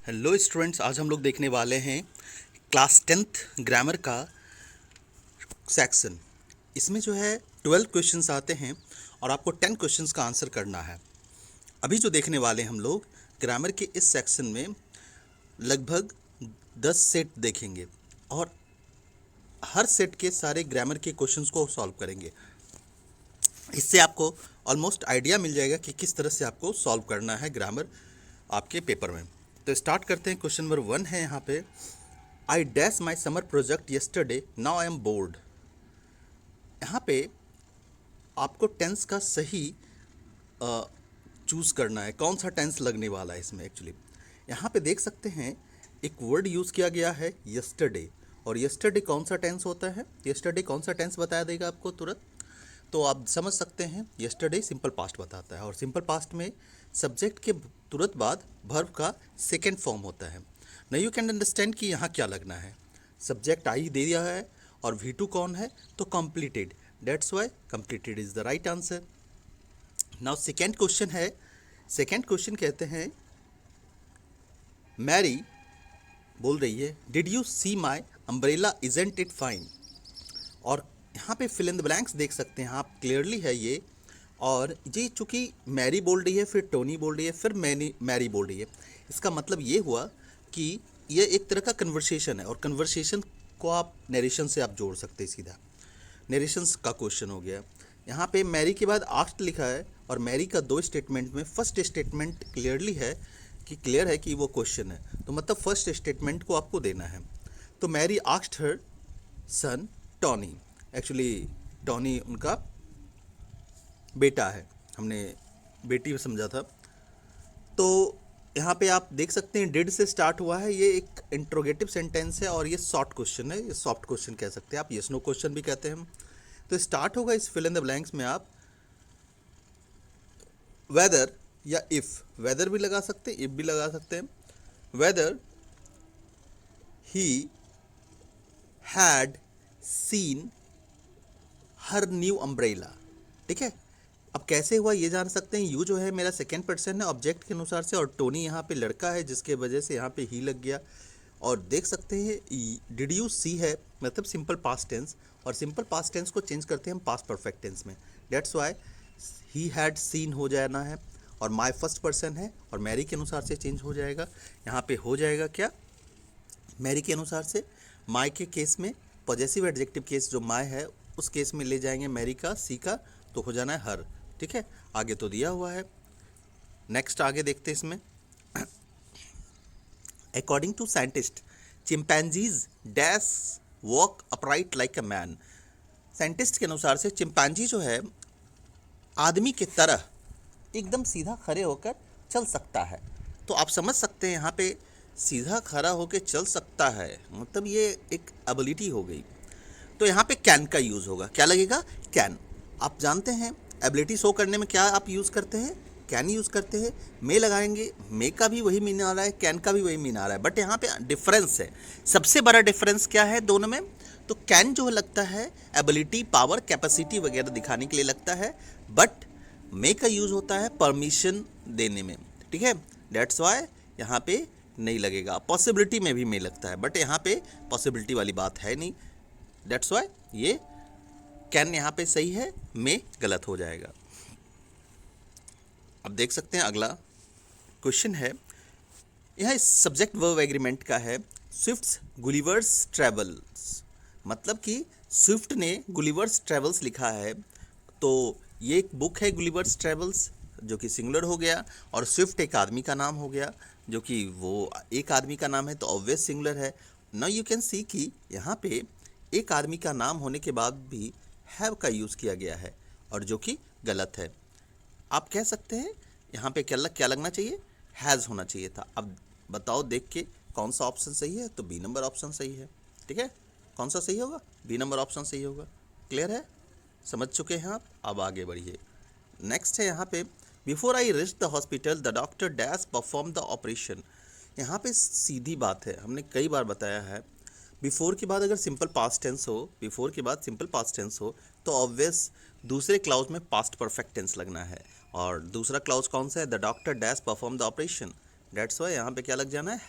Hello students, आज हम लोग देखने वाले हैं क्लास 10th ग्रामर का सेक्शन। इसमें जो है 12 क्वेश्चंस आते हैं और आपको 10 क्वेश्चंस का आंसर करना है। अभी जो देखने वाले हम लोग ग्रामर के इस सेक्शन में लगभग 10 सेट देखेंगे और हर सेट के सारे ग्रामर के क्वेश्चंस को सॉल्व करेंगे। इससे आपको ऑलमोस्ट आइडिया मिल जाएगा कि किस तरह से आपको सॉल्व करना है ग्रामर आपके पेपर में। तो स्टार्ट करते हैं। क्वेश्चन नंबर 1 है यहाँ पे, I dash my summer project yesterday now I am board. यहाँ पे आपको टेंस का सही चूज़ करना है, कौन सा टेंस लगने वाला है इसमें। एक्चुअली यहाँ पे देख सकते हैं एक वर्ड यूज़ किया गया है येस्टरडे, और येस्टरडे कौन सा टेंस होता है, येस्टरडे कौन सा टेंस बताया देगा आपको तुरंत। तो आप समझ सकते हैं येस्टरडे सिंपल पास्ट बताता है, और सिंपल पास्ट में सब्जेक्ट के तुरंत बाद वर्ब का सेकेंड फॉर्म होता है। ना यू कैन अंडरस्टैंड कि यहाँ क्या लगना है। सब्जेक्ट आई दे दिया है और V2 कौन है, तो completed, that's why completed is the right answer. Now second question है, सेकेंड क्वेश्चन कहते हैं मैरी बोल रही है did you see my umbrella isn't it fine. और यहाँ पे फिल इन द ब्लैंक्स देख सकते हैं आप, क्लियरली है ये। और ये चूँकि मैरी बोल रही है, फिर टोनी बोल रही है, फिर मैरी बोल रही है, इसका मतलब ये हुआ कि ये एक तरह का कन्वर्सेशन है, और कन्वर्सेशन को आप नरेशन से आप जोड़ सकते हैं सीधा। नरेशंस का क्वेश्चन हो गया। यहाँ पे मैरी के बाद आस्क्ड लिखा है, और मैरी का दो स्टेटमेंट में फर्स्ट स्टेटमेंट क्लियरली है कि क्लियर है कि वो क्वेश्चन है, तो मतलब फर्स्ट स्टेटमेंट को आपको देना है। तो मैरी आस्क्ड हर सन टॉनी, एक्चुअली टॉनी उनका बेटा है, हमने बेटी समझा था। तो यहाँ पे आप देख सकते हैं डिड से स्टार्ट हुआ है, ये एक इंट्रोगेटिव सेंटेंस है और ये शॉर्ट क्वेश्चन है, ये सॉफ्ट क्वेश्चन कह सकते हैं आप, यस नो क्वेश्चन भी कहते हैं हम। तो स्टार्ट होगा इस फिल इन द ब्लैंक्स में आप वेदर या इफ, वेदर भी लगा सकते हैं, इफ भी लगा सकते हैं। Weather he had seen her new umbrella, ठीक है। अब कैसे हुआ ये जान सकते हैं। यू जो है मेरा सेकेंड पर्सन है ऑब्जेक्ट के अनुसार से, और टोनी यहाँ पे लड़का है जिसके वजह से यहाँ पे ही लग गया। और देख सकते हैं डिड यू सी है मतलब सिंपल पास्ट टेंस, और सिंपल पास्ट टेंस को चेंज करते हैं हम पास्ट परफेक्ट टेंस में, that's why he had seen हो जाना है, और माई फर्स्ट पर्सन है और मैरी के अनुसार से चेंज हो जाएगा। यहाँ पे हो जाएगा क्या, मैरी के अनुसार से। माई के केस में पॉजेसिव एडजेक्टिव केस जो माई है उस केस में ले जाएंगे मैरी का, सी का, तो हो जाना है हर, ठीक है। आगे तो दिया हुआ है, नेक्स्ट आगे देखते हैं इसमें। According to scientist chimpanzees dash walk upright like a man. Scientist के अनुसार से चिंपैंजी जो है आदमी की तरह एकदम सीधा खड़े होकर चल सकता है। तो आप समझ सकते हैं यहाँ पे सीधा खड़ा होकर चल सकता है मतलब ये एक एबिलिटी हो गई। तो यहाँ पे कैन का यूज़ होगा, क्या लगेगा, कैन। आप जानते हैं एबिलिटी शो करने में क्या आप यूज़ करते हैं, कैन यूज़ करते हैं। मे लगाएंगे, मे का भी वही मीन आ रहा है, कैन का भी वही मीन आ रहा है, बट यहाँ पे डिफरेंस है। सबसे बड़ा डिफरेंस क्या है दोनों में, तो कैन जो लगता है एबिलिटी, पावर, कैपेसिटी वगैरह दिखाने के लिए लगता है, बट मे का यूज़ होता है परमिशन देने में, ठीक है। डेट्स वाई यहाँ पे नहीं लगेगा। पॉसिबिलिटी में भी मे लगता है, बट यहाँ पे पॉसिबिलिटी वाली बात है नहीं, डेट्स वाई ये कैन यहाँ पे सही है, मे गलत हो जाएगा। अब देख सकते हैं अगला क्वेश्चन है, यहाँ सब्जेक्ट वर्ब एग्रीमेंट का है, स्विफ्ट्स गुलिवर्स ट्रेवल्स, मतलब कि स्विफ्ट ने गुलिवर्स ट्रेवल्स लिखा है, तो ये एक बुक है गुलिवर्स ट्रेवल्स जो कि सिंगुलर हो गया, और स्विफ्ट एक आदमी का नाम हो गया जो कि वो एक आदमी का नाम है, तो ऑब्वियस सिंगुलर है। नाउ यू कैन सी कि यहाँ पे एक आदमी का नाम होने के बाद भी हैव का यूज़ किया गया है, और जो कि गलत है। आप कह सकते हैं यहाँ पे क्या लगना चाहिए, हैज़ होना चाहिए था। अब बताओ देख के कौन सा ऑप्शन सही है, तो बी नंबर ऑप्शन सही है, ठीक है। कौन सा सही होगा, बी नंबर ऑप्शन सही होगा। क्लियर है, समझ चुके हैं आप, अब आगे बढ़िए। नेक्स्ट है यहाँ पे, before I rich the hospital the doctor dash perform the operation. यहाँ पे सीधी बात है, हमने कई बार बताया है, बिफोर के बाद अगर सिंपल पास्ट टेंस हो, बिफोर के बाद सिंपल पास्ट टेंस हो, तो ऑब्वियस दूसरे क्लाउज में पास्ट परफेक्ट टेंस लगना है। और दूसरा क्लाउज कौन सा है, the doctor dash perform the operation, that's why यहाँ पे क्या लग जाना है,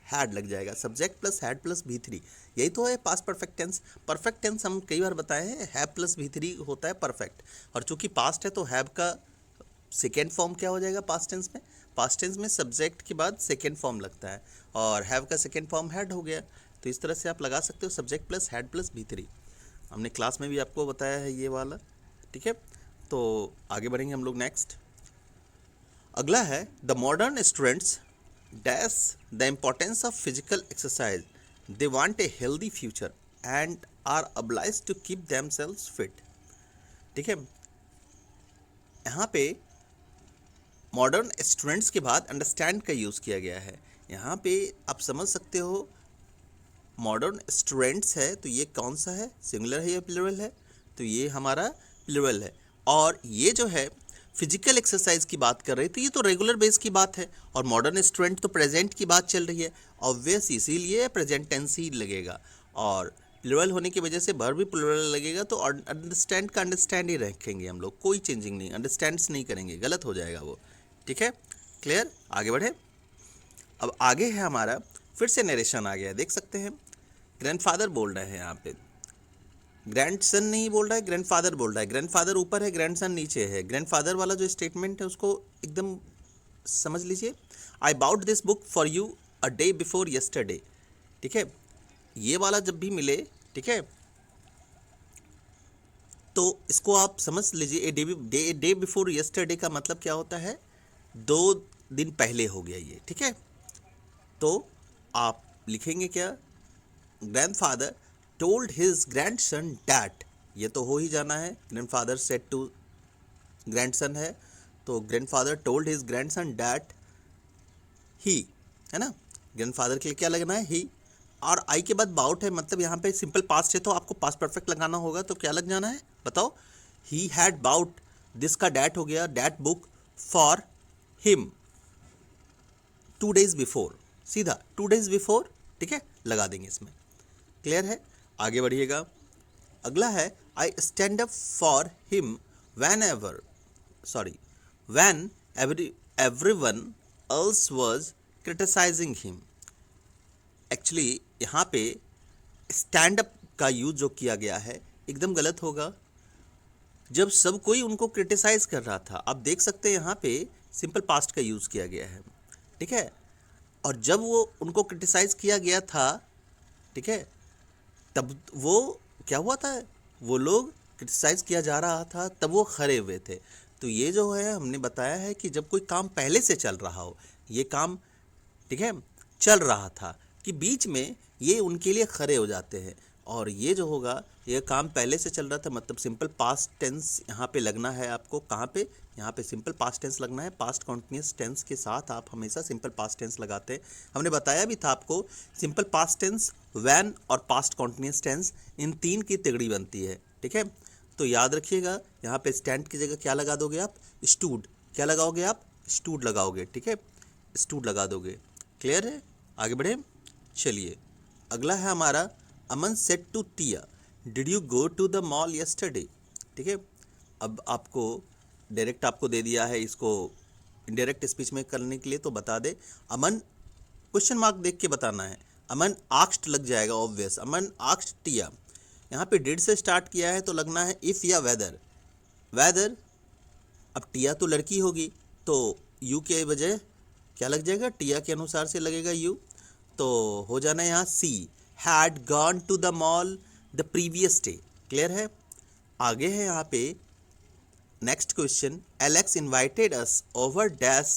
हैड लग जाएगा, subject plus had plus V3, यही तो है past perfect tense. Perfect tense हम कई बार बताए हैं, हैव प्लस V3 होता है परफेक्ट, और चूंकि पास्ट है तो हैव का सेकेंड फॉर्म क्या हो जाएगा पास्ट टेंस में, पास्ट टेंस में सब्जेक्ट के बाद सेकेंड फॉर्म लगता है, और हैव का सेकेंड फॉर्म हैड हो गया। तो इस तरह से आप लगा सकते हो subject plus had plus V3, हमने क्लास में भी आपको बताया है ये वाला, ठीक है। तो आगे बढ़ेंगे हम लोग नेक्स्ट। अगला है the modern students dash the importance of physical exercise, they want a healthy future and are obliged to keep themselves fit. ठीक है, यहाँ पे मॉडर्न स्टूडेंट्स के बाद अंडरस्टैंड का यूज़ किया गया है। यहाँ पे आप समझ सकते हो मॉडर्न स्टूडेंट्स है तो ये कौन सा है, सिंगुलर है या प्लूरल है, तो ये हमारा प्लूरल है। और ये जो है फिजिकल एक्सरसाइज की बात कर रही, तो ये तो रेगुलर बेस की बात है, और मॉडर्न स्टूडेंट तो प्रेजेंट की बात चल रही है, ऑब्वियस इसीलिए प्रेजेंट टेंस ही लगेगा, और प्लूरल होने की वजह से वर्ब भी प्लूरल लगेगा, तो अंडरस्टैंड का अंडरस्टैंड ही रखेंगे हम लोग, कोई चेंजिंग नहीं, अंडरस्टैंड्स नहीं करेंगे, गलत हो जाएगा वो। ठीक है, क्लियर, आगे बढ़े। अब आगे है हमारा फिर से नरेशन आ गया, देख सकते हैं ग्रैंडफादर बोल रहे हैं, यहाँ पे ग्रैंडसन नहीं बोल रहा है, ग्रैंडफादर बोल रहा है, ग्रैंडफादर ऊपर है, ग्रैंडसन नीचे है। ग्रैंडफादर वाला जो स्टेटमेंट है उसको एकदम समझ लीजिए, I bought this book for you a day before yesterday. ठीक है, ये वाला जब भी मिले, ठीक है, तो इसको आप समझ लीजिए, ए डे बिफोर यस्टरडे का मतलब क्या होता है, 2 दिन पहले हो गया ये। ठीक है, तो आप लिखेंगे क्या, grandfather told his grandson that, ये तो हो ही जाना है, ग्रैंडफादर सेड टू ग्रैंडसन है, तो grandfather told his grandson that he, है ना, ग्रैंडफादर के लिए क्या लगना है, ही, और आई के बाद बाउट है, मतलब यहाँ पे सिंपल पास्ट है तो आपको पास्ट परफेक्ट लगाना होगा, तो क्या लग जाना है बताओ, ही हैड बाउट दिस का डैट हो गया, that book for him 2 days before, सीधा 2 days बिफोर, ठीक है, लगा देंगे इसमें, क्लियर है, आगे बढ़िएगा। अगला है I stand up for him when everyone else was criticizing him. Actually यहाँ पे स्टैंड अप का यूज जो किया गया है एकदम गलत होगा, जब सब कोई उनको क्रिटिसाइज कर रहा था। आप देख सकते हैं यहाँ पे सिंपल पास्ट का यूज़ किया गया है, ठीक है, और जब वो उनको क्रिटिसाइज किया गया था, ठीक है, तब वो क्या हुआ था, वो लोग क्रिटिसाइज किया जा रहा था तब वो खड़े हुए थे। तो ये जो है हमने बताया है कि जब कोई काम पहले से चल रहा हो, ये काम, ठीक है, चल रहा था कि बीच में ये उनके लिए खड़े हो जाते हैं, और ये जो होगा ये काम पहले से चल रहा था, मतलब सिंपल पास्ट टेंस यहाँ पे लगना है आपको, कहाँ पे, यहाँ पे सिंपल पास्ट टेंस लगना है, पास्ट कॉन्टिन्यूस टेंस के साथ आप हमेशा सिंपल पास्ट टेंस लगाते हैं। हमने बताया भी था आपको, सिंपल पास्ट टेंस, व्हेन और पास्ट कॉन्टिन्यूस टेंस, इन 3 की तिगड़ी बनती है। ठीक है, तो याद रखिएगा, यहाँ पे स्टैंड की जगह क्या लगा दोगे आप, स्टूड, क्या लगाओगे आप, स्टूड लगाओगे, ठीक है, स्टूड लगा दोगे, क्लियर है, आगे बढ़े। चलिए अगला है हमारा, Aman said to Tia did you go to the mall yesterday. ठीक है, अब आपको डायरेक्ट आपको दे दिया है, इसको इनडायरेक्ट स्पीच में करने के लिए तो बता दे, अमन क्वेश्चन मार्क देख के बताना है, अमन आस्क्ड लग जाएगा ऑब्वियस, अमन आस्क्ड टिया, यहाँ पे डिड से स्टार्ट किया है तो लगना है इफ़ या वेदर, वेदर, अब टिया तो लड़की होगी तो यू के बजाय क्या लग जाएगा, टिया के अनुसार से लगेगा यू, तो हो जाना है यहाँ she had gone to the mall the previous day, clear है। आगे है यहाँ पे next question, Alex invited us over dash,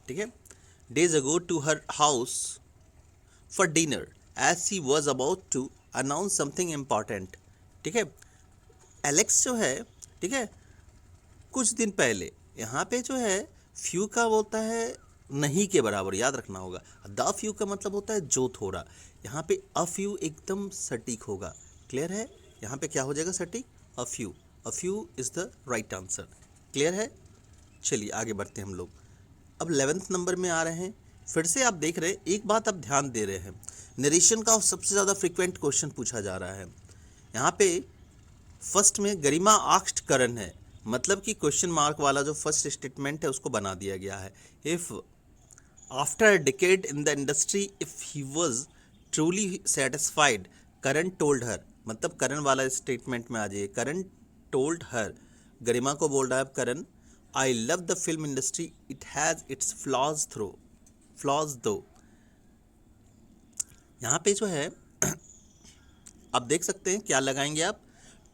ठीक है, days ago to her house for dinner as she was about to announce something important. ठीक है, Alex जो है, ठीक है, कुछ दिन पहले, यहाँ पे जो है फ्यू का होता है नहीं के बराबर, याद रखना होगा, द फ्यू का मतलब होता है जो थोड़ा, यहाँ पे अ फ्यू एकदम सटीक होगा, क्लियर है, यहाँ पे क्या हो जाएगा सटीक, a few is the right answer, clear है। चलिए आगे बढ़ते हैं हम लोग, अब 11th नंबर में आ रहे हैं, फिर से आप देख रहे हैं, एक बात आप ध्यान दे रहे हैं, नरेशन का सबसे ज़्यादा फ्रिक्वेंट क्वेश्चन पूछा जा रहा है। यहाँ पे फर्स्ट में गरिमा आस्क्ड करण है, मतलब कि क्वेश्चन मार्क वाला जो फर्स्ट स्टेटमेंट है उसको बना दिया गया है, if After a decade in the industry, if he was truly satisfied, Karan told her, मतलब करण वाला स्टेटमेंट में आ जाइए, करण told her, गरिमा को बोल रहा है अब करण, I love the film industry, it has its flaws though. यहाँ पे जो है आप देख सकते हैं क्या लगाएंगे आप,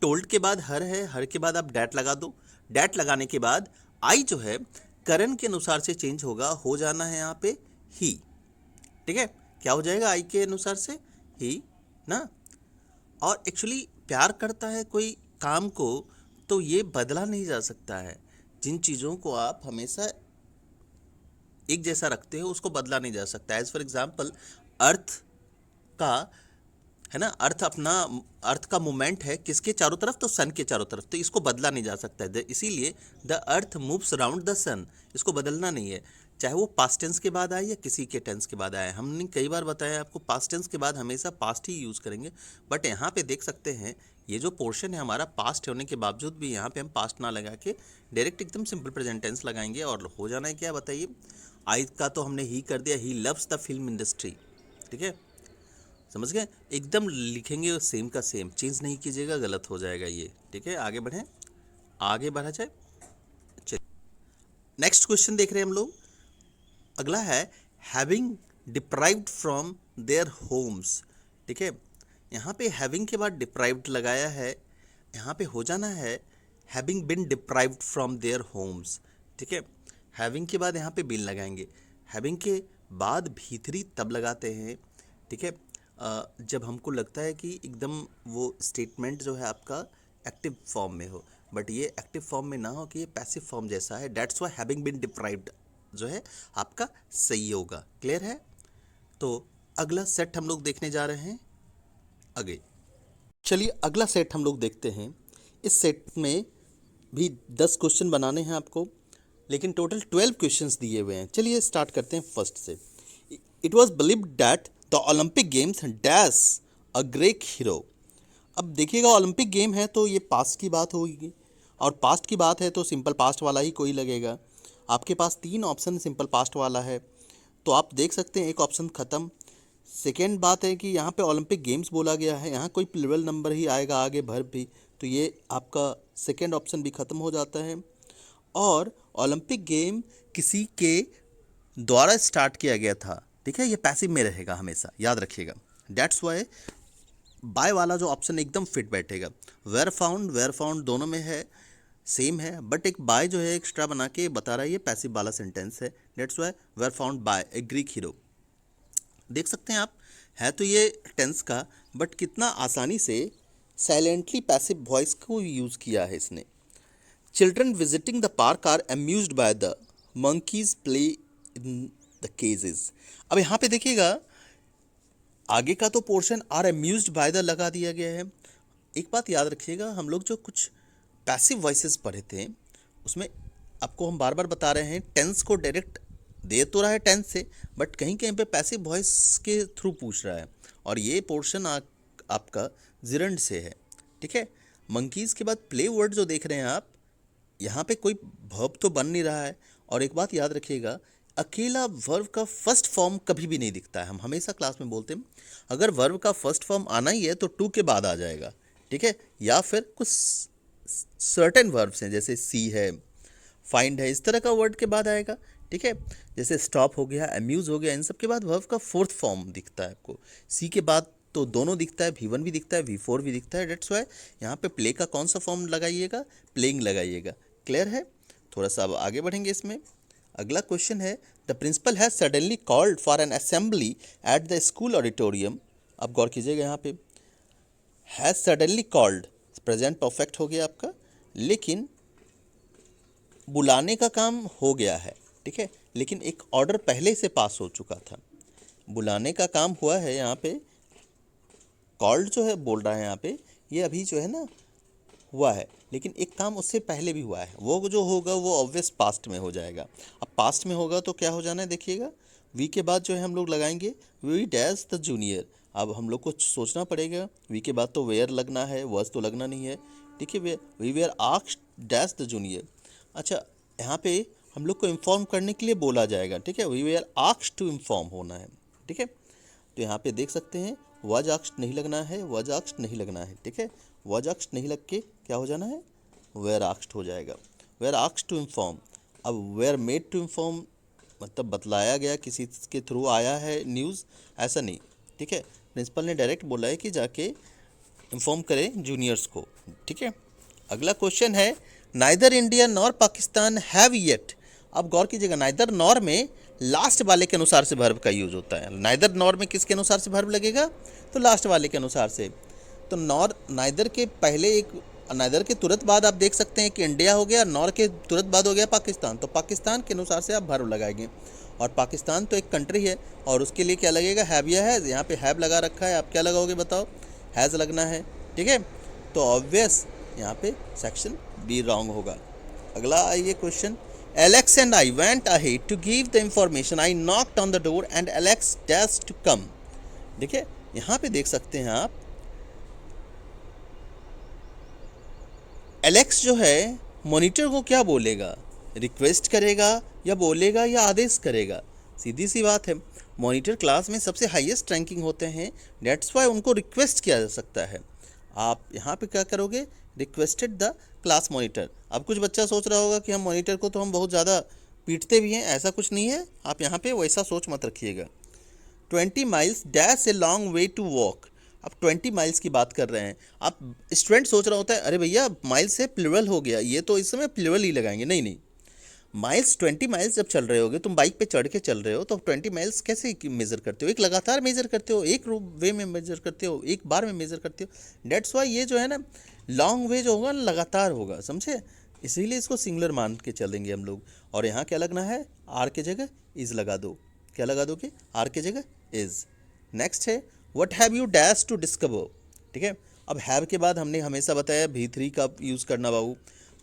टोल्ड के बाद हर है, हर के बाद आप डैट लगा दो, डैट लगाने के बाद आई जो है करण के अनुसार से चेंज होगा, हो जाना है यहाँ पे ही, ठीक है, क्या हो जाएगा आई के अनुसार से ही ना। और एक्चुअली प्यार करता है कोई काम को तो ये बदला नहीं जा सकता है, जिन चीज़ों को आप हमेशा एक जैसा रखते हो उसको बदला नहीं जा सकता। एज फॉर एग्जाम्पल अर्थ का है ना, अर्थ का मूवमेंट है किसके चारों तरफ, तो सन के चारों तरफ, तो इसको बदला नहीं जा सकता है, इसीलिए the earth moves around the sun, इसको बदलना नहीं है, चाहे वो पास्ट टेंस के बाद आए या किसी के टेंस के बाद आए। हमने कई बार बताया आपको पास्ट टेंस के बाद हमेशा पास्ट ही यूज़ करेंगे, बट यहाँ पे देख सकते हैं ये जो पोर्शन है हमारा पास्ट होने के बावजूद भी यहाँ पे हम पास्ट ना लगा के डायरेक्ट एकदम सिंपल प्रेजेंट टेंस लगाएंगे, और हो जाना है क्या बताइए, आई का तो हमने ही कर दिया, he loves the film industry, ठीक है, समझ गए, एकदम लिखेंगे सेम का सेम, चेंज नहीं कीजिएगा, गलत हो जाएगा ये, ठीक है। आगे बढ़ें, आगे बढ़ा जाए, चलिए नेक्स्ट क्वेश्चन देख रहे हैं हम लोग। अगला है having deprived from their homes, ठीक है, यहाँ पे हैविंग के बाद डिप्राइव्ड लगाया है, यहाँ पे हो जाना है having been deprived from their homes, ठीक है, हैविंग के बाद यहाँ पे बिन लगाएंगे, हैविंग के बाद भीतरी तब लगाते हैं, ठीक है, जब हमको लगता है कि एकदम वो स्टेटमेंट जो है आपका एक्टिव फॉर्म में हो, बट ये एक्टिव फॉर्म में ना हो कि ये पैसिव फॉर्म जैसा है, that's why having been deprived जो है आपका सही होगा। क्लियर है, तो अगला सेट हम लोग देखने जा रहे हैं आगे। चलिए अगला सेट हम लोग देखते हैं। इस सेट में भी 10 क्वेश्चन बनाने हैं आपको, लेकिन टोटल 12 क्वेश्चंस दिए हुए हैं। चलिए स्टार्ट करते हैं फर्स्ट से। It was believed that the Olympic games dash a Greek hero. अब देखिएगा ओलंपिक गेम है तो ये पास्ट की बात होगी, और पास्ट की बात है तो सिंपल पास्ट वाला ही कोई लगेगा। आपके पास 3 ऑप्शन सिंपल पास्ट वाला है, तो आप देख सकते हैं एक ऑप्शन ख़त्म। सेकेंड बात है कि यहाँ पे ओलंपिक गेम्स बोला गया है, यहाँ कोई प्लूरल नंबर ही आएगा आगे भर भी, तो ये आपका सेकेंड ऑप्शन भी ख़त्म हो जाता है। और ओलंपिक गेम किसी के द्वारा स्टार्ट किया गया था, ठीक है, ये पैसिव में रहेगा हमेशा, याद रखिएगा। डेट्स वाई बाय वाला जो ऑप्शन एकदम फिट बैठेगा। वेयर फाउंड दोनों में है, सेम है, बट एक बाय जो है एक्स्ट्रा बना के बता रहा है ये पैसिव वाला सेंटेंस है। That's why were found by a Greek hero. देख सकते हैं आप, है तो ये टेंस का, बट कितना आसानी से साइलेंटली पैसिव वॉइस को यूज़ किया है इसने। Children visiting the park are amused by the monkeys play in the cages. अब यहाँ पे देखिएगा आगे का तो portion are amused by the लगा दिया गया है। एक बात याद रखिएगा, हम लोग जो कुछ पैसिव वॉइसेस पढ़े थे उसमें आपको हम बार बार बता रहे हैं टेंस को डायरेक्ट दे तो रहा है टेंस से, बट कहीं कहीं पे पैसिव वॉइस के थ्रू पूछ रहा है, और ये पोर्शन आपका जिरंड से है, ठीक है। मंकीज़ के बाद प्ले वर्ड जो देख रहे हैं आप, यहाँ पे कोई वर्ब तो बन नहीं रहा है। और एक बात याद रखिएगा, अकेला वर्ब का फर्स्ट फॉर्म कभी भी नहीं दिखता है। हम हमेशा क्लास में बोलते हैं अगर वर्ब का फर्स्ट फॉर्म आना ही है तो टू के बाद आ जाएगा, ठीक है, या फिर कुछ सर्टेन वर्ब्स हैं जैसे सी है, फाइंड है, इस तरह का वर्ड के बाद आएगा, ठीक है, जैसे स्टॉप हो गया, अम्यूज हो गया, इन सब के बाद वर्ब का फोर्थ फॉर्म दिखता है आपको। सी के बाद तो दोनों दिखता है, V1 भी दिखता है, V4 भी दिखता है। डेट्स वाई यहाँ पे प्ले का कौन सा फॉर्म लगाइएगा, प्लेइंग लगाइएगा। क्लियर है, थोड़ा सा अब आगे बढ़ेंगे इसमें। अगला क्वेश्चन है the principal has suddenly called for an assembly at the school auditorium. अब गौर कीजिएगा यहाँ पे has suddenly called, present perfect हो गया आपका, लेकिन बुलाने का काम हो गया है, ठीक है, लेकिन एक ऑर्डर पहले से पास हो चुका था। बुलाने का काम हुआ है यहाँ पे, कॉल्ड जो है बोल रहा है यहाँ पे, ये अभी जो है ना हुआ है, लेकिन एक काम उससे पहले भी हुआ है, वो जो होगा वो ऑब्वियस पास्ट में हो जाएगा। अब पास्ट में होगा तो क्या हो जाना है, देखिएगा वी के बाद जो है हम लोग लगाएंगे वी डैश द जूनियर। अब हम लोग को सोचना पड़ेगा, वी के बाद तो वेयर लगना है, वर्स तो लगना नहीं है, ठीक है, we were asked dash the junior. अच्छा यहाँ पे हम लोग को इन्फॉर्म करने के लिए बोला जाएगा, ठीक है, we are asked to inform होना है, ठीक है। तो यहाँ पे देख सकते हैं वाज आस्क्ड नहीं लगना है, वाज आस्क्ड नहीं लगना है, ठीक है। वाज आस्क्ड नहीं लग के क्या हो जाना है, वेयर आस्क्ड हो जाएगा, वेयर आस्क्ड टू इन्फॉर्म। अब वेयर मेड टू इन्फॉर्म मतलब बतलाया गया, किसी के थ्रू आया है न्यूज़, ऐसा नहीं, ठीक है। प्रिंसिपल ने डायरेक्ट बोला है कि जाके इन्फॉर्म करें जूनियर्स को, ठीक है। अगला क्वेश्चन है neither India nor Pakistan have yet. अब गौर कीजिएगा, नाइदर नॉर में लास्ट वाले के अनुसार से वर्ब का यूज होता है। नाइदर नॉर में किसके अनुसार से वर्ब लगेगा, तो लास्ट वाले के अनुसार से। तो नॉर नाइदर के पहले एक, नाइदर के तुरंत बाद आप देख सकते हैं कि इंडिया हो गया, नॉर के तुरंत बाद हो गया पाकिस्तान, तो पाकिस्तान के अनुसार से आप वर्ब लगाएंगे। और पाकिस्तान तो एक कंट्री है और उसके लिए क्या लगेगा, हैव या हैज़। यहाँ पे हैव लगा रखा है, आप क्या लगाओगे बताओ, हैज़ लगना है, ठीक है। तो ऑब्वियस यहाँ पे सेक्शन बी रॉन्ग होगा। अगला आइए question, Alex and I went ahead to give the information, I knocked on the door and Alex dash to come. देखिए यहाँ पे देख सकते हैं आप, एलेक्स जो है मॉनिटर को क्या बोलेगा, रिक्वेस्ट करेगा या बोलेगा या आदेश करेगा, सीधी सी बात है। मॉनिटर क्लास में सबसे हाईएस्ट रैंकिंग होते हैं, डेट्स वाई उनको रिक्वेस्ट किया जा सकता है। आप यहाँ पे क्या करोगे, रिक्वेस्टेड द क्लास मॉनिटर। अब कुछ बच्चा सोच रहा होगा कि हम मॉनिटर को तो हम बहुत ज़्यादा पीटते भी हैं, ऐसा कुछ नहीं है, आप यहाँ पे वैसा सोच मत रखिएगा। 20 miles dash a long way to walk. अब 20 माइल्स की बात कर रहे हैं, आप स्टूडेंट सोच रहा होता है अरे भैया माइल्स से प्लुरल हो गया, ये तो इस समय प्लुरल ही लगाएंगे। नहीं नहीं, माइल्स 20 माइल्स जब चल रहे होगे, तुम बाइक पे चढ़ के चल रहे हो, तो 20 माइल्स कैसे मेज़र करते हो, एक लगातार मेज़र करते हो, एक वे में मेज़र करते हो, एक बार में मेज़र करते हो। डेट्स वाई ये जो है ना लॉन्ग वे जो होगा लगातार होगा, समझे, इसीलिए इसको सिंगुलर मान के चलेंगे हम लोग। और यहाँ क्या लगना है, आर के जगह इज़ लगा दो, क्या लगा दो कि आर के जगह इज़। नेक्स्ट है what have you dash to discover, ठीक है। अब हैव के बाद हमने हमेशा बताया V3 का यूज़ करना बाबू,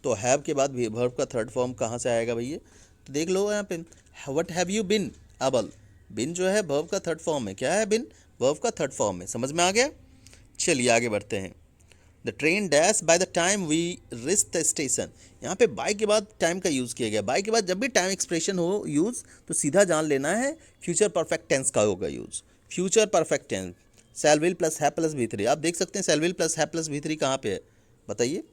तो हैव के बाद वर्ब का थर्ड फॉर्म कहाँ से आएगा भैया, तो देख लो यहाँ पे व्हाट हैव यू बिन अबल, बिन जो है वर्ब का थर्ड फॉर्म है, क्या है बिन, वर्ब का थर्ड फॉर्म है, समझ में आ गया। चलिए आगे बढ़ते हैं। The train dash by the time we reach the station, यहाँ पे बाय के बाद टाइम का यूज़ किया गया। बाय के बाद जब भी टाइम एक्सप्रेशन हो यूज़, तो सीधा जान लेना है फ्यूचर परफेक्ट टेंस का होगा use, future perfect tense. Shall will plus have plus V3, आप देख सकते हैं shall will plus have plus V3 कहाँ पे है बताइए,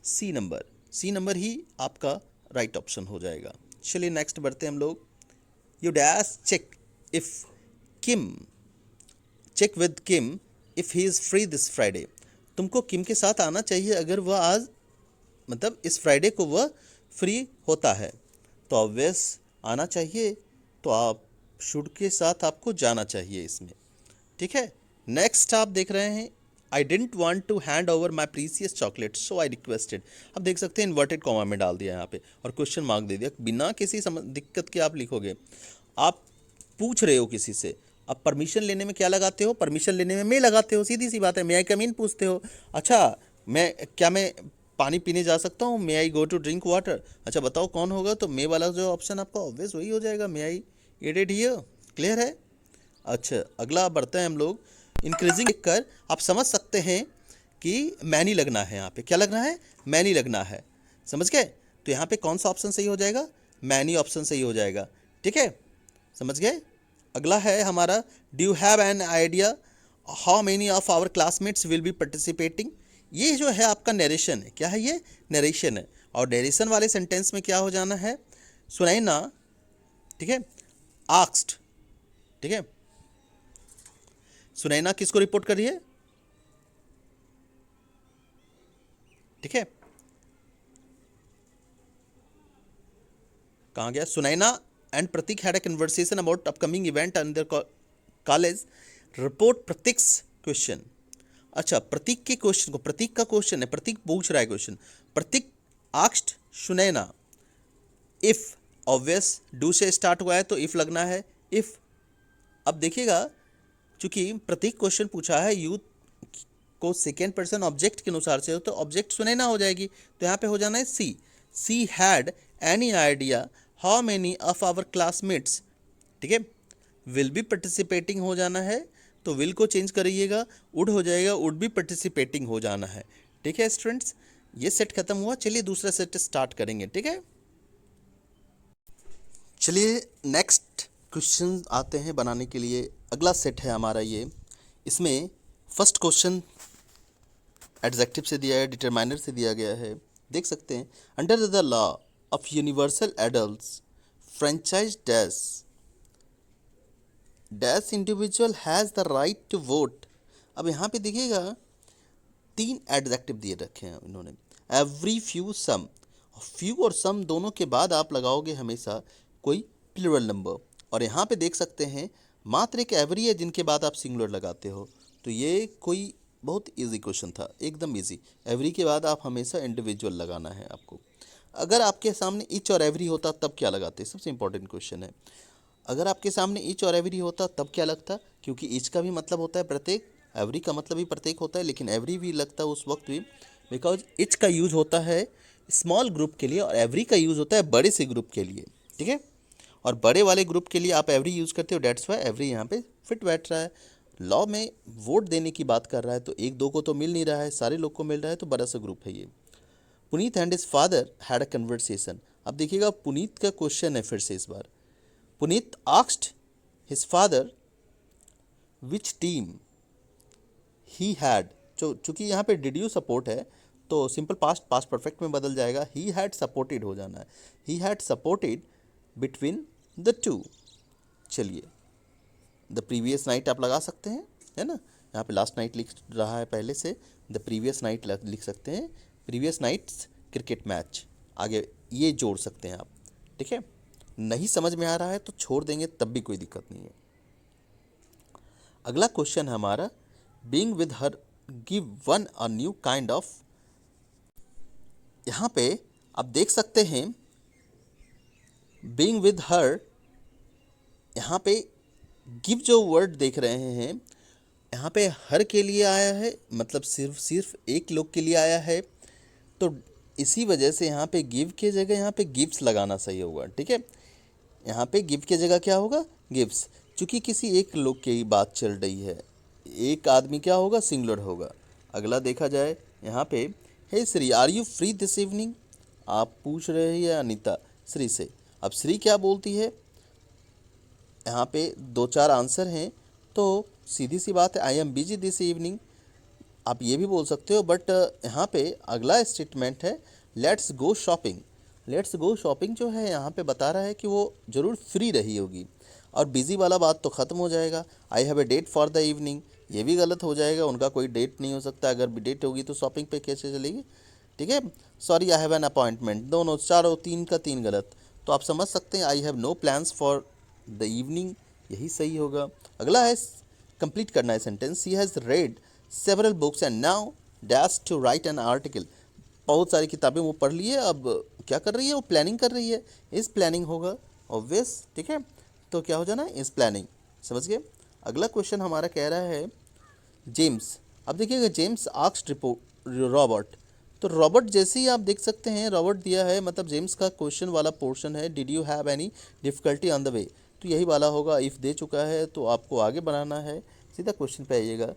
सी नंबर, सी नंबर ही आपका राइट ऑप्शन हो जाएगा। चलिए नेक्स्ट बढ़ते हैं हम लोग। You dash check if Kim, check with Kim if he is free this Friday, तुमको किम के साथ आना चाहिए अगर वह आज मतलब इस फ्राइडे को वह फ्री होता है, तो ऑब्वियस आना चाहिए, तो आप शुड के साथ आपको जाना चाहिए इसमें, ठीक है। नेक्स्ट आप देख रहे हैं I don't want to hand over my precious chocolate so I requested. अब देख सकते हैं इन्वर्टेड कॉमा में डाल दिया यहाँ पे और क्वेश्चन मार्क दे दिया, बिना किसी दिक्कत के आप लिखोगे। आप पूछ रहे हो किसी से, अब परमिशन लेने में क्या लगाते हो, परमिशन लेने में मैं लगाते हो, सीधी सी बात है, मे आई कम इन पूछते हो, अच्छा मैं पानी पीने जा सकता हूँ, मे आई गो टू ड्रिंक वाटर, अच्छा बताओ कौन होगा, तो मे वाला जो ऑप्शन आपका ऑब्वियस वही हो जाएगा, मे आई ईट इट हियर, क्लियर है। अच्छा अगला बढ़ते हैं हम लोग। इंक्रीजिंग लिख कर आप समझ सकते हैं कि मैनी लगना है, यहाँ पे क्या लगना है, मैनी लगना है, समझ गए। तो यहाँ पे कौन सा ऑप्शन सही हो जाएगा, मैनी ऑप्शन सही हो जाएगा, ठीक है, समझ गए। अगला है हमारा do you have an idea how many of our classmates will be participating. ये जो है आपका नरेशन है, क्या है ये, नरेशन है। और नरेशन वाले सेंटेंस में क्या हो जाना है, सुनैना, ठीक है, आस्क्ड, ठीक है, सुनैना किसको रिपोर्ट कर रही है, ठीक है, कहाँ गया, Sunaina and Prateek had a conversation about upcoming event and their college, report Prateek's question. अच्छा प्रतीक के क्वेश्चन को, प्रतीक का क्वेश्चन है, प्रतीक पूछ रहा है question, Pratik asked Sunaina if, obvious do से स्टार्ट हुआ है तो इफ लगना है, इफ। अब देखिएगा चूंकि प्रतीक क्वेश्चन पूछा है यूथ को सेकेंड पर्सन ऑब्जेक्ट के अनुसार से हो, तो ऑब्जेक्ट सुनैना हो जाएगी, तो यहाँ पे हो जाना है she had any idea how many of our classmates, ठीक है, विल बी पार्टिसिपेटिंग हो जाना है, तो विल को चेंज करिएगा, वुड हो जाएगा, वुड बी पार्टिसिपेटिंग हो जाना है, ठीक है स्टूडेंट्स। ये सेट खत्म हुआ, चलिए दूसरा सेट स्टार्ट करेंगे, ठीक है। चलिए नेक्स्ट क्वेश्चन आते हैं बनाने के लिए। अगला सेट है हमारा ये। इसमें फर्स्ट क्वेश्चन एडजेक्टिव से दिया है, डिटरमाइनर से दिया गया है। देख सकते हैं, under the law of universal adults franchise dash dash individual has the right to vote. अब यहाँ पे देखिएगा 3 एडजेक्टिव दिए रखे हैं इन्होंने, एवरी, फ्यू, सम। फ्यू और सम दोनों के बाद आप लगाओगे हमेशा कोई प्लूरल नंबर, और यहाँ पे देख सकते हैं मात्र एक एवरी है जिनके बाद आप सिंगुलर लगाते हो। तो ये कोई बहुत इजी क्वेश्चन था, एकदम इजी। एवरी के बाद आप हमेशा इंडिविजुअल लगाना है आपको। अगर आपके सामने ईच और एवरी होता तब क्या लगाते, सबसे इंपॉर्टेंट क्वेश्चन है। अगर आपके सामने ईच और एवरी होता तब क्या लगता, क्योंकि ईच का भी मतलब होता है प्रत्येक, एवरी का मतलब भी प्रत्येक होता है, लेकिन एवरी भी लगता है उस वक्त भी, बिकॉज ईच का यूज होता है स्मॉल ग्रुप के लिए और एवरी का यूज होता है बड़े से ग्रुप के लिए, ठीक है। और बड़े वाले ग्रुप के लिए आप एवरी यूज़ करते हो, डेट्स वाई एवरी यहाँ पे फिट बैठ रहा है। लॉ में वोट देने की बात कर रहा है, तो एक दो को तो मिल नहीं रहा है, सारे लोग को मिल रहा है, तो बड़ा सा ग्रुप है ये। Puneet and his father had a conversation. अब देखिएगा पुनीत का क्वेश्चन है फिर से इस बार। Puneet asked his father which team he had. चूँकि यहाँ पे डिड यू सपोर्ट है तो सिंपल पास्ट पास्ट परफेक्ट में बदल जाएगा, ही हैड सपोर्टेड हो जाना है, he had supported between the two. चलिए द प्रीवियस नाइट आप लगा सकते हैं, है ना। यहाँ पे लास्ट नाइट लिख रहा है पहले से, द प्रीवियस नाइट लिख सकते हैं, प्रीवियस नाइट्स क्रिकेट मैच, आगे ये जोड़ सकते हैं आप, ठीक है। नहीं समझ में आ रहा है तो छोड़ देंगे, तब भी कोई दिक्कत नहीं है। अगला क्वेश्चन है हमारा, being with her give one a new kind of. यहाँ पे आप देख सकते हैं बीइंग विद हर, यहाँ पे गिव जो वर्ड देख रहे हैं यहाँ पे हर के लिए आया है, मतलब सिर्फ एक लोग के लिए आया है, तो इसी वजह से यहाँ पे गिव के जगह यहाँ पे गिव्स लगाना सही होगा, ठीक है। यहाँ पे गिव के जगह क्या होगा, गिव्स। चूँकि किसी एक लोग की बात चल रही है, एक आदमी क्या होगा, सिंगुलर होगा। अगला देखा जाए यहाँ पे, hey Shree are you free this evening. आप पूछ रहे हैं अनीता श्री से। अब श्री क्या बोलती है, यहाँ पे 2-4 आंसर हैं, तो सीधी सी बात है I am busy this evening. आप ये भी बोल सकते हो, बट यहाँ पे अगला स्टेटमेंट है let's go shopping. Let's go shopping जो है यहाँ पे बता रहा है कि वो ज़रूर फ्री रही होगी, और बिज़ी वाला बात तो ख़त्म हो जाएगा। I have a date for the evening, ये भी गलत हो जाएगा, उनका कोई डेट नहीं हो सकता, अगर भी डेट होगी तो शॉपिंग पे कैसे चलेगी, ठीक है। Sorry I have an appointment, दोनों चारों 3 का 3 गलत। तो आप समझ सकते हैं I have no plans for the evening, यही सही होगा। अगला है कंप्लीट करना है sentence, he has read several books and now dash to write an article. बहुत सारी किताबें वो पढ़ ली है, अब क्या कर रही है, वो प्लानिंग कर रही है, इस प्लानिंग होगा ऑब्वियस, ठीक है। तो क्या हो जाना है, इस प्लानिंग, समझ गए। अगला क्वेश्चन हमारा कह रहा है जेम्स। अब देखिएगा जेम्स आस्क्ड रॉबर्ट, तो रॉबर्ट जैसे ही आप देख सकते हैं रॉबर्ट दिया है, मतलब जेम्स का क्वेश्चन वाला पोर्शन है, did you have any difficulty on the way, तो यही वाला होगा। इफ़ दे चुका है तो आपको आगे बढ़ाना है, सीधा क्वेश्चन पे आइएगा।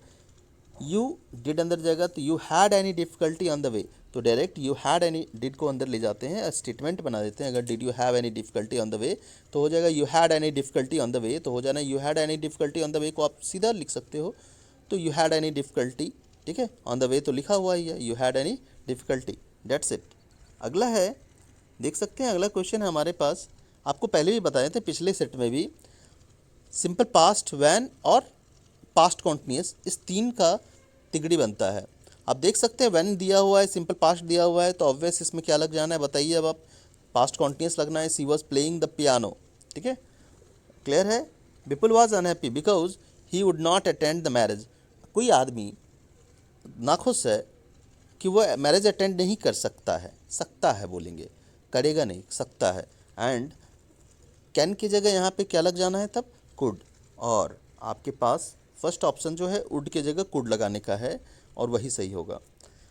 यू डिड अंदर जाएगा तो you had any difficulty on the way, तो direct you had any, did को अंदर ले जाते हैं, स्टेटमेंट बना देते हैं। अगर did you have any difficulty on the way तो हो जाएगा you had any difficulty on the way, तो हो जाना you had any difficulty on the वे को आप सीधा लिख सकते हो, तो यू हैड एनी डिफ़िकल्टी, ठीक है, ऑन द वे तो लिखा हुआ ही है, you had any difficulty, that's it. अगला है, देख सकते हैं अगला क्वेश्चन है हमारे पास, आपको पहले भी बताए थे पिछले सेट में भी, सिंपल पास्ट, वैन और पास्ट कॉन्टिन्यूस, इस 3 का तिगड़ी बनता है। आप देख सकते हैं वैन दिया हुआ है, सिंपल पास्ट दिया हुआ है, तो ऑब्वियस इसमें क्या लग जाना है बताइए। अब आप पास्ट कॉन्टिन्यूस लगना है, she was playing the piano, ठीक है, क्लियर है। Vipul was unhappy because he would not attend the marriage. कोई आदमी नाखुश है कि वो मैरिज अटेंड नहीं कर सकता है बोलेंगे, करेगा नहीं, सकता है। एंड कैन की जगह यहाँ पे क्या लग जाना है तब, कुड, और आपके पास फर्स्ट ऑप्शन जो है वुड की जगह कुड लगाने का है, और वही सही होगा।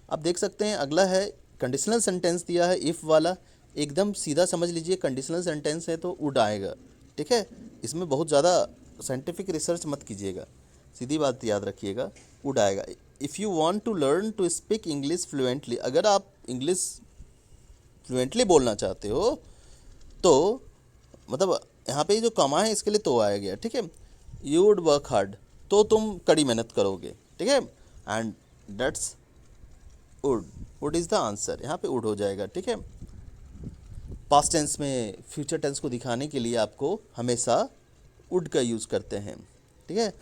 आप देख सकते हैं अगला है कंडीशनल सेंटेंस दिया है, इफ़ वाला, एकदम सीधा समझ लीजिए, कंडीशनल सेंटेंस है तो वुड आएगा, ठीक है। इसमें बहुत ज़्यादा साइंटिफिक रिसर्च मत कीजिएगा, सीधी बात याद रखिएगा, वुड आएगा। If you want to learn to speak English fluently, अगर आप इंग्लिश फ्लुएंटली बोलना चाहते हो तो मतलब यहाँ पे जो कमा है इसके लिए तो आया गया, ठीक है। यू वुड वर्क हार्ड, तो तुम कड़ी मेहनत करोगे, ठीक है। And that's would, would is the answer, यहाँ पे वुड हो जाएगा, ठीक है। पास्ट टेंस में फ्यूचर टेंस को दिखाने के लिए आपको हमेशा वुड का यूज़ करते हैं, ठीक है।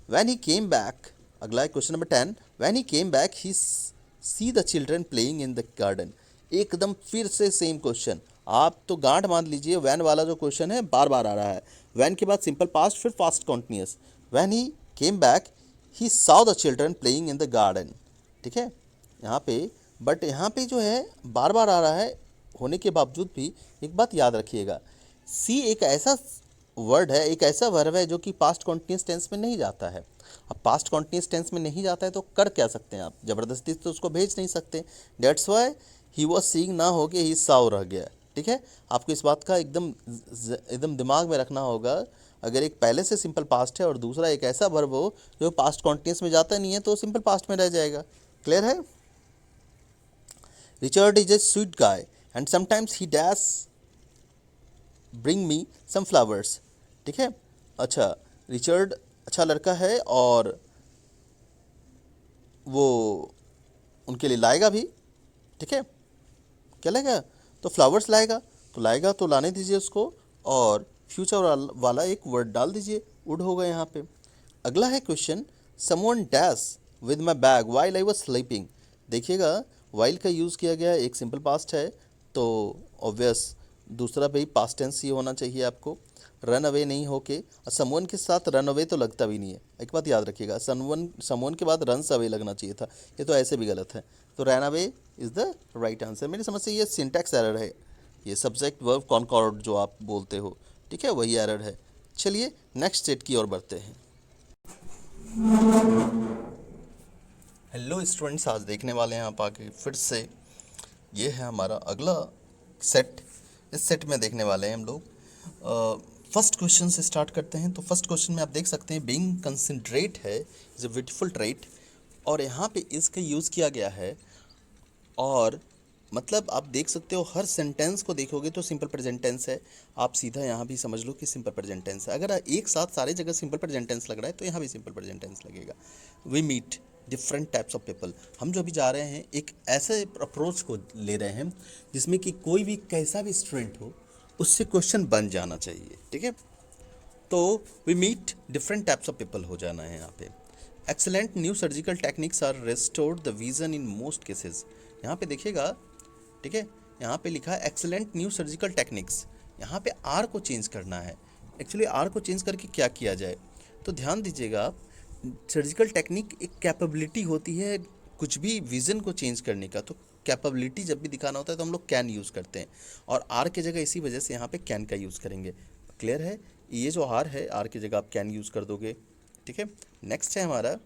वैन ही केम बैक, अगला है question number 10। When he came back he see the children playing in the garden. एकदम फिर से सेम क्वेश्चन, आप तो गांठ बांध लीजिए, वैन वाला जो क्वेश्चन है बार बार आ रहा है। वैन के बाद सिंपल पास्ट, फिर past continuous. When he came back he saw the children playing in the garden, ठीक है। यहाँ पे बट यहाँ पे जो है बार बार आ रहा है होने के बावजूद भी एक बात याद रखिएगा, सी एक ऐसा वर्ड है, एक ऐसा वर्ब है जो कि पास्ट कॉन्टिन्यूस टेंस में नहीं जाता है। अब पास्ट कॉन्टिन्यूस टेंस में नहीं जाता है तो कर क्या सकते हैं आप, ज़बरदस्ती तो उसको भेज नहीं सकते। That's why he was seeing ना हो के ही साव रह गया, ठीक है। आपको इस बात का एकदम दिमाग में रखना होगा, अगर एक पहले से सिंपल पास्ट है और दूसरा एक ऐसा वर्ब हो जो पास्ट कॉन्टिन्यूस में जाता नहीं है तो सिंपल पास्ट में रह जाएगा। क्लियर है। Richard is a sweet guy and sometimes he dash bring me some flowers, ठीक है। अच्छा, रिचर्ड अच्छा लड़का है और वो उनके लिए लाएगा भी, ठीक है। क्या लाएगा, तो फ्लावर्स लाएगा, तो लाएगा तो लाने दीजिए उसको, और फ्यूचर वाला एक वर्ड डाल दीजिए, वुड होगा यहाँ पे। अगला है question, someone dash with my bag while I was sleeping. देखिएगा वाइल का यूज़ किया गया है, एक सिंपल पास्ट है तो ऑब्वियस दूसरा भी पास्ट टेंस ही होना चाहिए आपको, रन अवे नहीं होके। समवन के साथ रन अवे तो लगता भी नहीं है, एक बात याद रखिएगा, समवन के बाद रन अवे लगना चाहिए था, ये तो ऐसे भी गलत है। तो run away is the right answer. मेरी समझ से ये सिंटैक्स एरर है, ये सब्जेक्ट वर्ब कॉनकॉर्ड जो आप बोलते हो, ठीक है, वही एरर है। चलिए नेक्स्ट सेट की ओर बढ़ते हैं। हेलो स्टूडेंट्स, आज देखने वाले हैं आप आगे फिर से, ये है हमारा अगला सेट। इस सेट में देखने वाले हैं हम लोग। फर्स्ट क्वेश्चन से स्टार्ट करते हैं। तो फर्स्ट क्वेश्चन में आप देख सकते हैं बीइंग कंसिडरेट है, इज़ अ ब्यूटीफुल ट्रेट, और यहाँ पे इसका यूज़ किया गया है। और मतलब आप देख सकते हो हर सेंटेंस को देखोगे तो सिंपल प्रेजेंट टेंस है, आप सीधा यहाँ भी समझ लो कि सिंपल प्रेजेंट टेंस है। अगर एक साथ सारी जगह सिंपल प्रेजेंट टेंस लग रहा है तो यहाँ भी सिंपल प्रेजेंट टेंस लगेगा। We meet different types of people, हम जो अभी जा रहे हैं एक ऐसे अप्रोच को ले रहे हैं जिसमें कि कोई भी कैसा भी स्टूडेंट हो उससे क्वेश्चन बन जाना चाहिए, ठीक है। तो we meet different types of people हो जाना है यहाँ पे। Excellent new surgical techniques are restored the vision in most cases. यहाँ पे देखिएगा, ठीक है, यहाँ पे लिखा है एक्सेलेंट न्यू सर्जिकल टेक्निक्स, यहाँ पे आर को चेंज करना है। एक्चुअली आर को चेंज करके क्या किया जाए, तो ध्यान दीजिएगा, सर्जिकल टेक्निक एक कैपेबिलिटी होती है कुछ भी विज़न को चेंज करने का। तो कैपेबिलिटी जब भी दिखाना होता है तो हम लोग कैन यूज़ करते हैं, और आर की जगह इसी वजह से यहाँ पे कैन का यूज़ करेंगे। क्लियर है, ये जो आर है, आर की जगह आप कैन यूज़ कर दोगे, ठीक है। नेक्स्ट है हमारा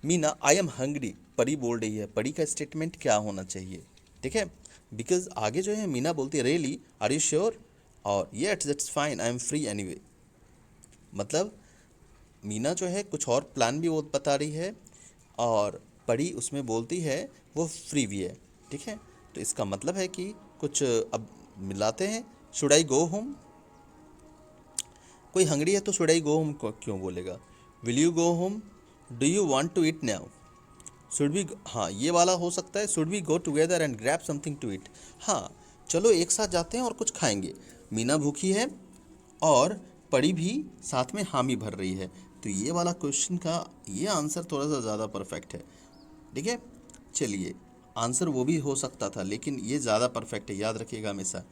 मीना आई एम हंग्री, परी बोल रही है, परी का स्टेटमेंट क्या होना चाहिए, ठीक है। बिकॉज आगे जो है मीना बोलती है रियली आर यू श्योर, और yes that's fine I am free anyway. मतलब मीना जो है कुछ और प्लान भी वो बता रही है, और परी उसमें बोलती है वो फ्री भी है, ठीक है। तो इसका मतलब है कि कुछ अब मिलाते हैं। शुड आई गो होम, कोई हंगरी है तो शुड आई गो होम क्यों बोलेगा। Will you go home, do you want to eat now, should we, हाँ ये वाला हो सकता है, should we go together and grab something to eat, हाँ चलो एक साथ जाते हैं और कुछ खाएंगे। मीना भूखी है और परी भी साथ में हामी भर रही है, तो ये वाला क्वेश्चन का ये आंसर थोड़ा सा ज़्यादा परफेक्ट है, ठीक है। चलिए आंसर वो भी हो सकता था लेकिन ये ज़्यादा परफेक्ट है, याद रखिएगा हमेशा।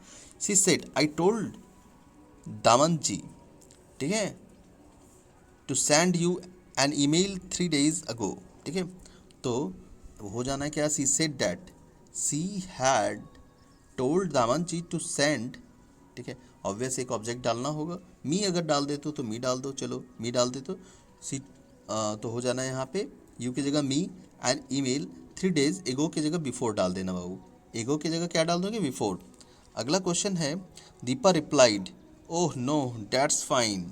सी सेड आई टोल्ड दामन जी, ठीक है, to send you an email 3 days ago, ठीक है। तो हो जाना है क्या, she said that she had told दामन जी टू सेंड, ठीक है। ऑब्वियस एक ऑब्जेक्ट डालना होगा, मी अगर डाल दे तो मी डाल दो, चलो मी डाल दे तो सी, तो हो जाना है यहाँ पे यू की जगह मी, एंड ईमेल 3 days एगो की जगह बिफोर डाल देना बाबू, एगो की जगह क्या डाल दोगे, बिफोर। अगला क्वेश्चन है Deepa replied oh no that's fine,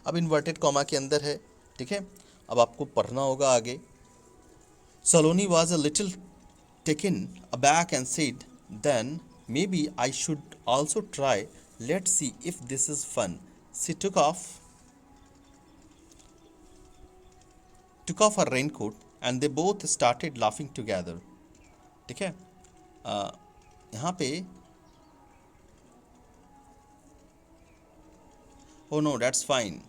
अब इन्वर्टेड कॉमा के अंदर है, ठीक है। अब आपको पढ़ना होगा आगे। Saloni was a little taken aback and said then maybe I should also try let's see if this is fun. She took off her raincoat and they both started laughing together। ठीक है, अ, यहाँ पे ओ no that's fine,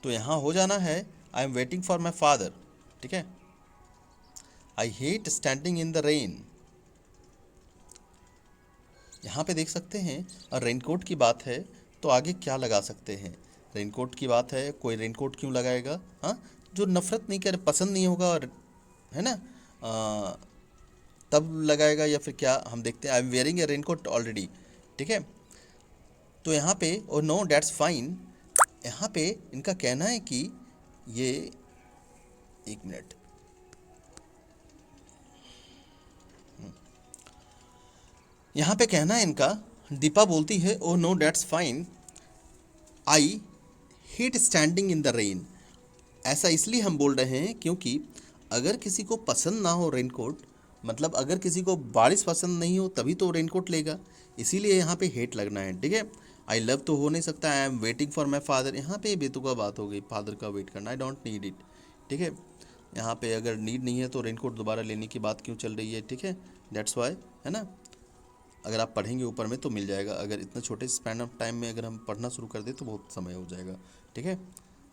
तो यहाँ हो जाना है I am waiting for my father. ठीक है, आई hate standing in the rain. यहाँ पे देख सकते हैं, और रेनकोट की बात है तो आगे क्या लगा सकते हैं। रेनकोट की बात है, कोई रेनकोट क्यों लगाएगा, हाँ, जो नफ़रत नहीं करे, पसंद नहीं होगा, और है ना, अ, तब लगाएगा या फिर क्या, हम देखते हैं। I am wearing A raincoat already. ठीक है, तो यहाँ पे ओ नो दैट्स फाइन, यहाँ पे इनका कहना है कि ये, एक मिनट, यहाँ पे कहना है इनका, दीपा बोलती है oh no that's fine, I hate standing in the rain. ऐसा इसलिए हम बोल रहे हैं क्योंकि अगर किसी को पसंद ना हो रेनकोट, मतलब अगर किसी को बारिश पसंद नहीं हो तभी तो रेनकोट लेगा, इसीलिए यहाँ पे हेट लगना है। ठीक है, आई लव तो हो नहीं सकता, I am waiting for my father, यहाँ पे बेतुका बात हो गई, फादर का वेट करना, आई डोंट नीड इट। ठीक है, यहाँ पे अगर नीड नहीं है तो रेनकोट दोबारा लेने की बात क्यों चल रही है। ठीक है, दैट्स वाई, है ना, अगर आप पढ़ेंगे ऊपर में तो मिल जाएगा, अगर इतना छोटे स्पैन ऑफ टाइम में अगर हम पढ़ना शुरू कर दें तो बहुत समय हो जाएगा। ठीक है,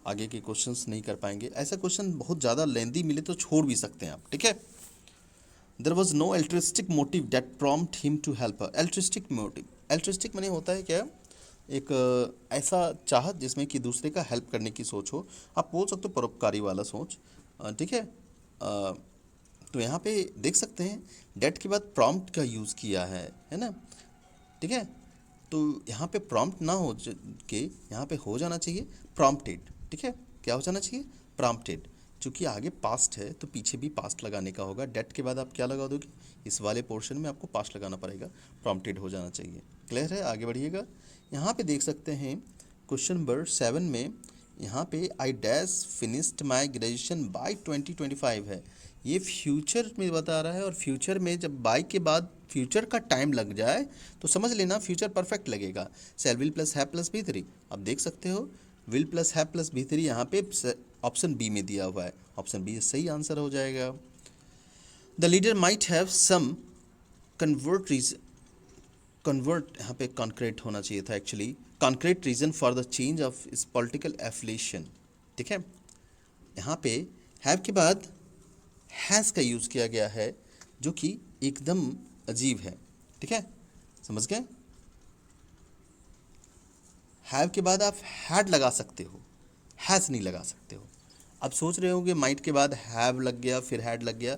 आगे के क्वेश्चंस नहीं कर पाएंगे, ऐसा क्वेश्चन बहुत ज़्यादा लेंदी मिले तो छोड़ भी सकते हैं आप। ठीक है, there was no altruistic motive that prompt him to help. Altruistic motive, altruistic माने होता है क्या, एक ऐसा चाहत जिसमें कि दूसरे का हेल्प करने की सोच हो, आप बोल सकते हो परोपकारी वाला सोच। ठीक है, तो यहाँ पे देख सकते हैं डेट के बाद प्रॉम्प्ट का यूज़ किया है ना। ठीक है, तो यहाँ पे प्रॉम्प्ट ना हो के यहाँ पे हो जाना चाहिए प्रॉम्प्टेड। ठीक है, क्या हो जाना चाहिए, प्रॉम्प्टेड। चूँकि आगे पास्ट है तो पीछे भी पास्ट लगाने का होगा, डेट के बाद आप क्या लगा दोगे, इस वाले पोर्शन में आपको पास्ट लगाना पड़ेगा, प्रॉम्प्टेड हो जाना चाहिए। क्लियर है, आगे बढ़िएगा। यहाँ पे देख सकते हैं क्वेश्चन नंबर 7 में, यहाँ पे I dash finished my graduation by 2025 है, ये फ्यूचर में बता रहा है, और फ्यूचर में जब बाई के बाद फ्यूचर का टाइम लग जाए तो समझ लेना फ्यूचर परफेक्ट लगेगा। Shall will plus have plus V three, अब देख सकते हो will plus have plus V three यहाँ पे ऑप्शन बी में दिया हुआ है, ऑप्शन बी सही आंसर हो जाएगा। The leader might have some convert reason, convert यहाँ पे कॉन्क्रीट होना चाहिए था actually, concrete reason for the change of his political affiliation. ठीक है, यहाँ पे हैव के बाद हैज़ का यूज़ किया गया है जो कि एकदम अजीब है। ठीक है, समझ गए, हैव के बाद आप हैड लगा सकते हो, हैज़ नहीं लगा सकते हो। अब सोच रहे होंगे माइट के बाद हैव लग गया फिर हैड लग गया।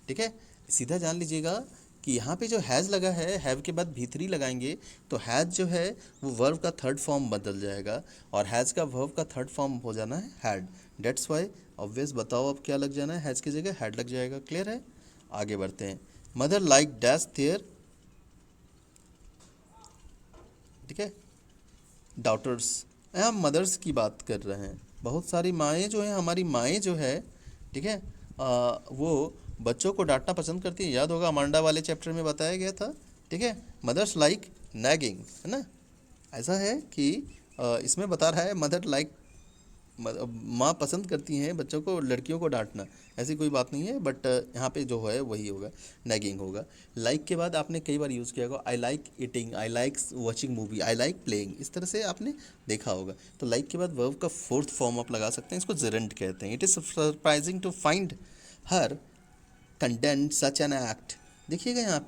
ठीक है, सीधा जान लीजिएगा कि यहाँ पे जो हैज़ लगा है, हैव के बाद भी थ्री लगाएंगे तो हैज़ जो है वो वर्ब का थर्ड फॉर्म बदल जाएगा, और हैज़ का वर्ब का थर्ड फॉर्म हो जाना है हैड। डेट्स वाई ऑब्वियस, बताओ अब क्या लग जाना है, हैज़ की जगह हैड लग जाएगा। क्लियर है, आगे बढ़ते हैं। मदर लाइक डैश देयर, ठीक है, डॉटर्स, यहाँ मदर्स की बात कर रहे हैं, बहुत सारी माएँ जो हैं, हमारी माएँ जो है, ठीक है, वो बच्चों को डांटना पसंद करती है, याद होगा अमांडा वाले चैप्टर में बताया गया था। ठीक है, मदर्स लाइक नैगिंग, है ना, ऐसा है कि इसमें बता रहा है मदर लाइक, माँ पसंद करती हैं बच्चों को, लड़कियों को डांटना, ऐसी कोई बात नहीं है, बट यहाँ पे जो है वही होगा, नैगिंग होगा। लाइक के बाद आपने कई बार यूज़ किया होगा, I like eating, I like watching movie, I like playing, इस तरह से आपने देखा होगा। तो लाइक के बाद वर्ब का फोर्थ फॉर्म आप लगा सकते हैं, इसको जेरेंट कहते हैं। It is surprising to find her condone such an act. देखिएगा यहाँ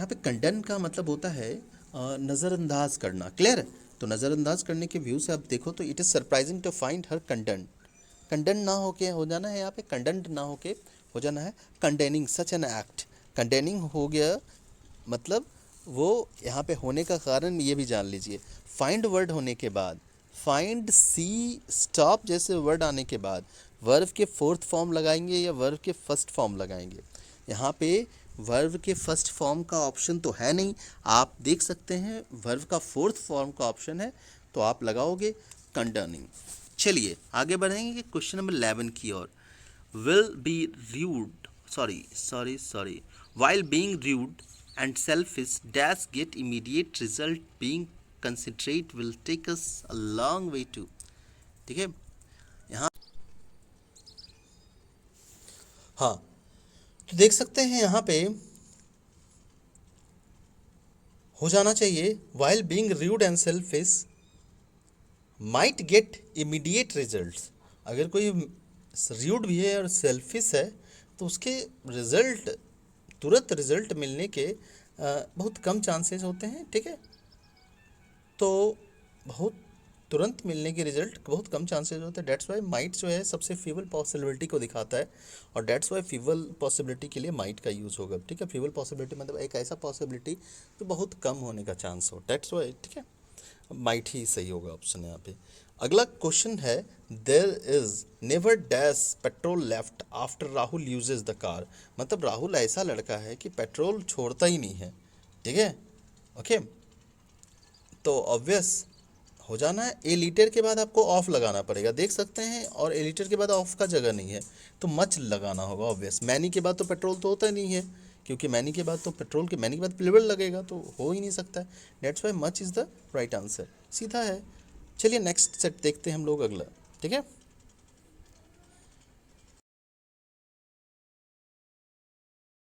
पे कंडेन का मतलब होता है नज़रअंदाज करना। क्लियर है, तो नज़रअंदाज करने के व्यू से आप देखो तो it is surprising to find her condone, condone ना होके हो जाना है, यहाँ पे कंडेंट ना होके हो जाना है कंडेनिंग सच एन एक्ट। कंडेनिंग हो गया, मतलब वो यहाँ पे होने का कारण ये भी जान लीजिए, फाइंड वर्ड होने के बाद, फाइंड सी स्टॉप जैसे वर्ड आने के बाद वर्ब के फोर्थ फॉर्म लगाएंगे या वर्ब के फर्स्ट फॉर्म लगाएंगे। यहाँ पे वर्ब के फर्स्ट फॉर्म का ऑप्शन तो है नहीं, आप देख सकते हैं वर्ब का फोर्थ फॉर्म का ऑप्शन है, तो आप लगाओगे कंडनिंग। चलिए आगे बढ़ेंगे क्वेश्चन नंबर 11 की ओर। Will be rude, sorry while being rude and selfish dash get immediate result being considerate will take us a long way too. ठीक है यहाँ, हाँ तो देख सकते हैं यहाँ पे हो जाना चाहिए while being rude and selfish might get immediate results. अगर कोई रूड भी है और सेल्फिश है तो उसके रिजल्ट, तुरंत रिजल्ट मिलने के बहुत कम चांसेस होते हैं, ठीक है। तो बहुत तुरंत मिलने के रिजल्ट बहुत कम चांसेस होते हैं। डेट्स वाई माइट जो है सबसे फीवल पॉसिबिलिटी को दिखाता है, और डेट्स वाई फीवल पॉसिबिलिटी के लिए माइट का यूज़ होगा, ठीक है। फीवल पॉसिबिलिटी मतलब एक ऐसा पॉसिबिलिटी जो बहुत कम होने का चांस हो, डेट्स वाई, ठीक है, माइट ही सही होगा ऑप्शन यहाँ पे। अगला क्वेश्चन है there is never dash petrol left after Rahul uses the car. मतलब राहुल ऐसा लड़का है कि पेट्रोल छोड़ता ही नहीं है, ठीक है, ओके। तो ऑब्वियस हो जाना है, ए लीटर के बाद आपको ऑफ लगाना पड़ेगा, देख सकते हैं, और ए लीटर के बाद ऑफ का जगह नहीं है तो मच लगाना होगा ऑब्वियस। मैनी के बाद तो पेट्रोल तो होता नहीं है, क्योंकि मैनी के बाद तो पेट्रोल के मैनी के बाद फ्लेवर लगेगा, तो हो ही नहीं सकता है। That's Y much is the right answer, सीधा है। चलिए नेक्स्ट सेट देखते हैं हम लोग अगला, ठीक है।